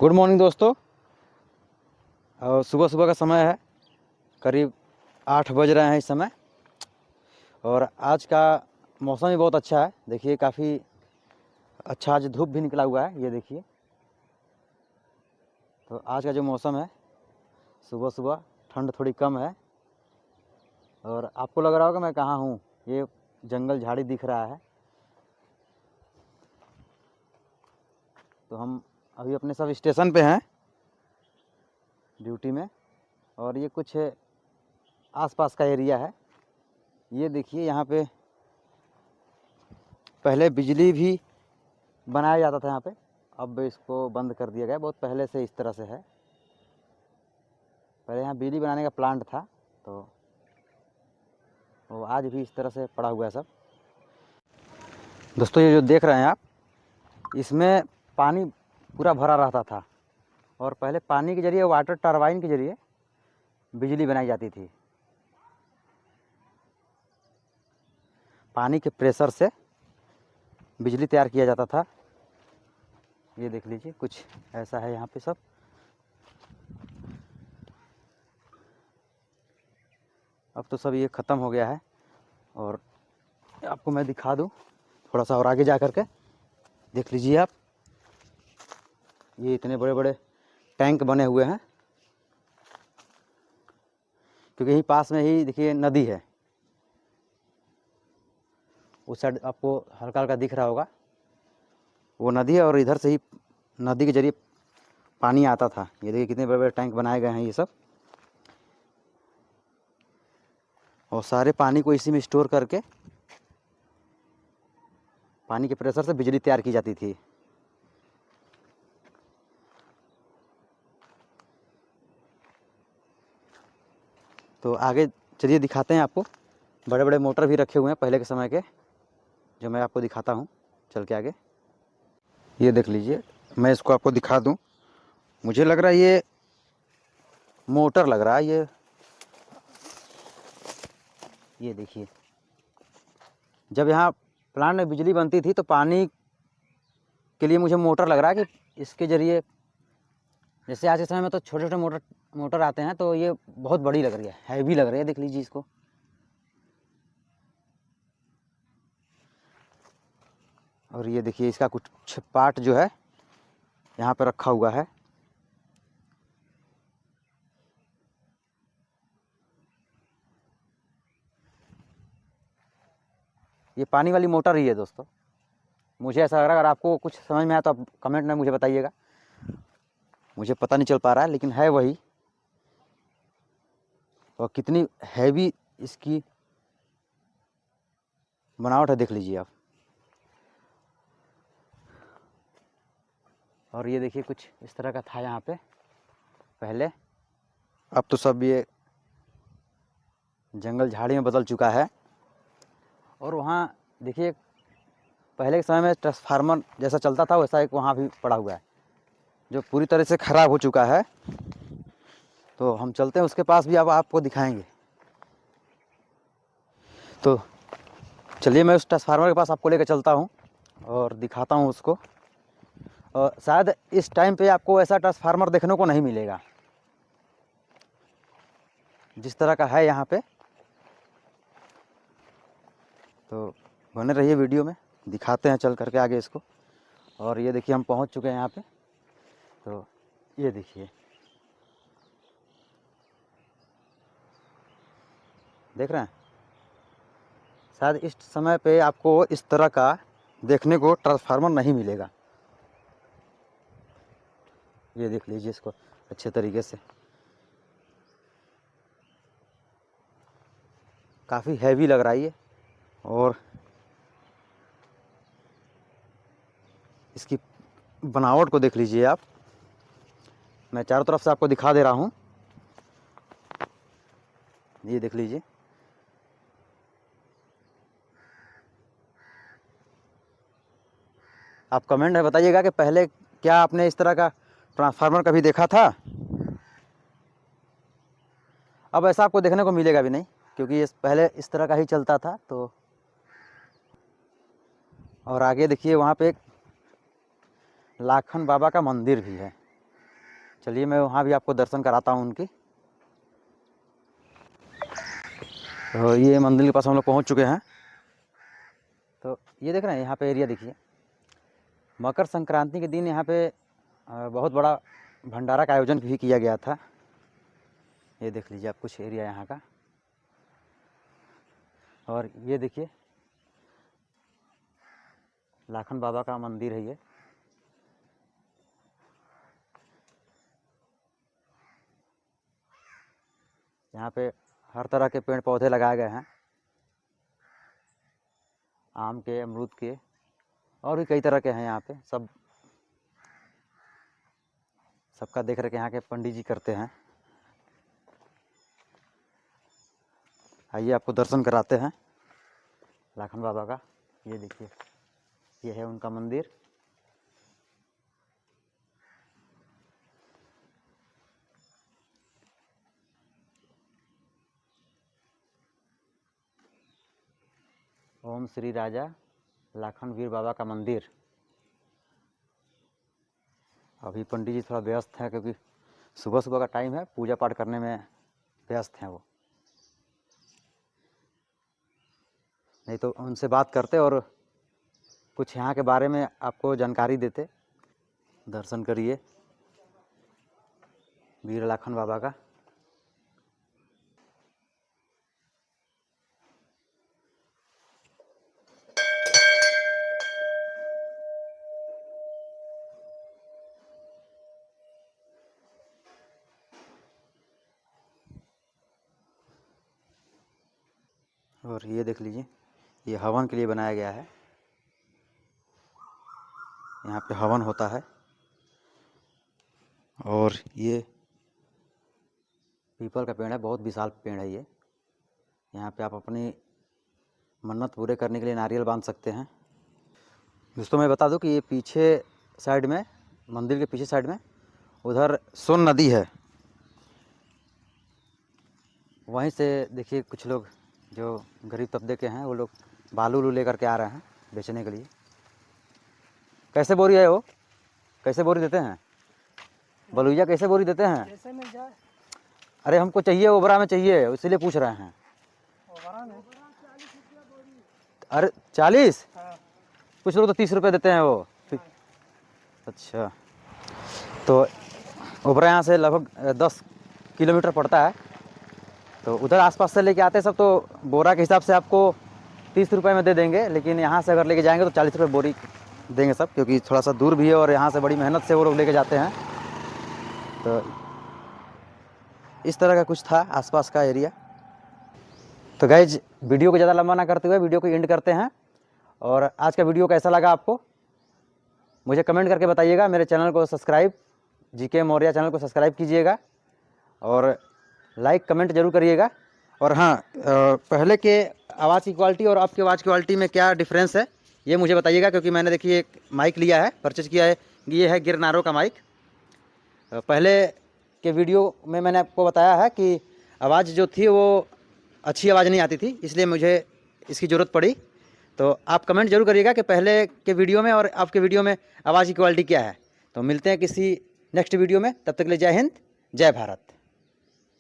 Good morning दोस्तों। और सुबह सुबह का समय है, करीब 8 बज रहे हैं इस समय। और आज का मौसम भी बहुत अच्छा है। देखिए काफ़ी अच्छा आज धूप भी निकला हुआ है, ये देखिए। तो आज का जो मौसम है, सुबह सुबह ठंड थोड़ी कम है। और आपको लग रहा होगा मैं कहाँ हूँ, ये जंगल झाड़ी दिख रहा है। तो हम अभी अपने सब स्टेशन पे हैं, ड्यूटी में। और ये कुछ आसपास का एरिया है। ये देखिए, यहाँ पे पहले बिजली भी बनाया जाता था यहाँ पे, अब इसको बंद कर दिया गया। बहुत पहले से इस तरह से है। पहले यहाँ बिजली बनाने का प्लांट था, तो वो आज भी इस तरह से पड़ा हुआ है सब। दोस्तों, ये जो देख रहे हैं आप, इसमें पानी पूरा भरा रहता था। और पहले पानी के जरिए, वाटर टरबाइन के जरिए बिजली बनाई जाती थी। पानी के प्रेशर से बिजली तैयार किया जाता था। ये देख लीजिए, कुछ ऐसा है यहाँ पे सब। अब तो सब ये ख़त्म हो गया है। और आपको मैं दिखा दूँ थोड़ा सा और आगे जा कर के, देख लीजिए आप। ये इतने बड़े बड़े टैंक बने हुए हैं, क्योंकि यहीं पास में ही देखिए नदी है। उस साइड आपको हल्का हल्का दिख रहा होगा, वो नदी है। और इधर से ही नदी के जरिए पानी आता था। ये देखिए कितने बड़े बड़े टैंक बनाए गए हैं ये सब। और सारे पानी को इसी में स्टोर करके पानी के प्रेशर से बिजली तैयार की जाती थी। तो आगे चलिए दिखाते हैं आपको। बड़े बड़े मोटर भी रखे हुए हैं पहले के समय के, जो मैं आपको दिखाता हूँ चल के आगे। ये देख लीजिए, मैं इसको आपको दिखा दूँ। मुझे लग रहा है ये मोटर लग रहा है ये देखिए। जब यहाँ प्लांट में बिजली बनती थी तो पानी के लिए मुझे मोटर लग रहा है कि इसके ज़रिए, जैसे आज के समय में तो छोटे छोटे मोटर आते हैं, तो ये बहुत बड़ी लग रही है, हैवी लग रही है। देख लीजिए इसको। और ये देखिए, इसका कुछ पार्ट जो है यहाँ पर रखा हुआ है। ये पानी वाली मोटर ही है दोस्तों, मुझे ऐसा लग रहा है। अगर आपको कुछ समझ में आया तो आप कमेंट में मुझे बताइएगा। मुझे पता नहीं चल पा रहा है, लेकिन है वही। और कितनी हैवी इसकी बनावट है, देख लीजिए आप। और ये देखिए, कुछ इस तरह का था यहाँ पे पहले। अब तो सब ये जंगल झाड़ी में बदल चुका है। और वहाँ देखिए, पहले के समय में ट्रांसफार्मर जैसा चलता था, वैसा एक वहाँ भी पड़ा हुआ है, जो पूरी तरह से ख़राब हो चुका है। तो हम चलते हैं उसके पास भी, अब आपको दिखाएंगे। तो चलिए, मैं उस ट्रांसफार्मर के पास आपको लेकर चलता हूँ और दिखाता हूँ उसको। और शायद इस टाइम पे आपको ऐसा ट्रांसफार्मर देखने को नहीं मिलेगा जिस तरह का है यहाँ पे। तो बने रहिए वीडियो में, दिखाते हैं चल करके आगे इसको। और ये देखिए, हम पहुँच चुके हैं यहाँ पे। तो ये देखिए, देख रहे हैं। शायद इस समय पे आपको इस तरह का देखने को ट्रांसफार्मर नहीं मिलेगा। ये देख लीजिए इसको अच्छे तरीके से। काफ़ी हैवी लग रहा है ये। और इसकी बनावट को देख लीजिए आप। मैं चारों तरफ से आपको दिखा दे रहा हूँ। ये देख लीजिए। आप कमेंट में बताइएगा कि पहले क्या आपने इस तरह का ट्रांसफार्मर कभी देखा था। अब ऐसा आपको देखने को मिलेगा भी नहीं, क्योंकि ये पहले इस तरह का ही चलता था। तो और आगे देखिए, वहाँ पे एक लाखन बाबा का मंदिर भी है। चलिए मैं वहाँ भी आपको दर्शन कराता हूँ उनकी। तो ये मंदिर के पास हम लोग पहुँच चुके हैं। तो ये देख रहे हैं यहाँ पे एरिया देखिए, मकर संक्रांति के दिन यहाँ पे बहुत बड़ा भंडारा का आयोजन भी किया गया था। ये देख लीजिए आप कुछ एरिया यहाँ का। और ये देखिए लाखन बाबा का मंदिर है ये। यहाँ पे हर तरह के पेड़ पौधे लगाए गए हैं, आम के, अमरूद के, और भी कई तरह के हैं यहाँ पे। सबका देख रेख यहाँ के पंडित जी करते हैं। आइए आपको दर्शन कराते हैं लाखन बाबा का। ये देखिए ये है उनका मंदिर। ओम श्री राजा लाखन वीर बाबा का मंदिर। अभी पंडित जी थोड़ा व्यस्त हैं क्योंकि सुबह सुबह का टाइम है, पूजा पाठ करने में व्यस्त हैं वो। नहीं तो उनसे बात करते और कुछ यहाँ के बारे में आपको जानकारी देते। दर्शन करिए वीर लाखन बाबा का। और ये देख लीजिए ये हवन के लिए बनाया गया है। यहाँ पे हवन होता है। और ये पीपल का पेड़ है, बहुत विशाल पेड़ है ये। यहाँ पे आप अपनी मन्नत पूरे करने के लिए नारियल बांध सकते हैं। दोस्तों मैं बता दूं कि ये पीछे साइड में, मंदिर के पीछे साइड में उधर सोन नदी है। वहीं से देखिए कुछ लोग जो गरीब तबके के हैं वो लोग बालू लेकर के आ रहे हैं बेचने के लिए। कैसे बोरी है वो? कैसे बोरी देते हैं? बलुइया कैसे बोरी देते हैं? कैसे मिल जाए? अरे हमको चाहिए, ओबरा में चाहिए, इसीलिए पूछ रहे हैं। ओबरा में अरे 40? हाँ। कुछ लोग तो 30 रुपये देते हैं वो। अच्छा, तो ओबरा यहाँ से लगभग 10 किलोमीटर पड़ता है। तो उधर आसपास से लेके आते सब तो बोरा के हिसाब से आपको 30 रुपये में दे देंगे, लेकिन यहाँ से अगर लेके जाएंगे तो 40 रुपये बोरी देंगे सब, क्योंकि थोड़ा सा दूर भी है और यहाँ से बड़ी मेहनत से वो लोग लेके जाते हैं। तो इस तरह का कुछ था आसपास का एरिया। तो गाइज वीडियो को ज़्यादा लंबा ना करते हुए वीडियो को एंड करते हैं। और आज का वीडियो कैसा लगा आपको मुझे कमेंट करके बताइएगा। मेरे चैनल को सब्सक्राइब, जीके मौर्या चैनल को सब्सक्राइब कीजिएगा और लाइक कमेंट जरूर करिएगा। और हाँ, पहले के आवाज़ की क्वालिटी और आपकी आवाज़ की क्वालिटी में क्या डिफरेंस है ये मुझे बताइएगा, क्योंकि मैंने देखिए एक माइक लिया है, परचेज किया है। ये है गिरनारो का माइक। पहले के वीडियो में मैंने आपको बताया है कि आवाज़ जो थी वो अच्छी आवाज़ नहीं आती थी, इसलिए मुझे इसकी ज़रूरत पड़ी। तो आप कमेंट जरूर करिएगा कि पहले के वीडियो में और आपके वीडियो में आवाज़ की क्वालिटी क्या है। तो मिलते हैं किसी नेक्स्ट वीडियो में, तब तक के लिए जय हिंद, जय भारत।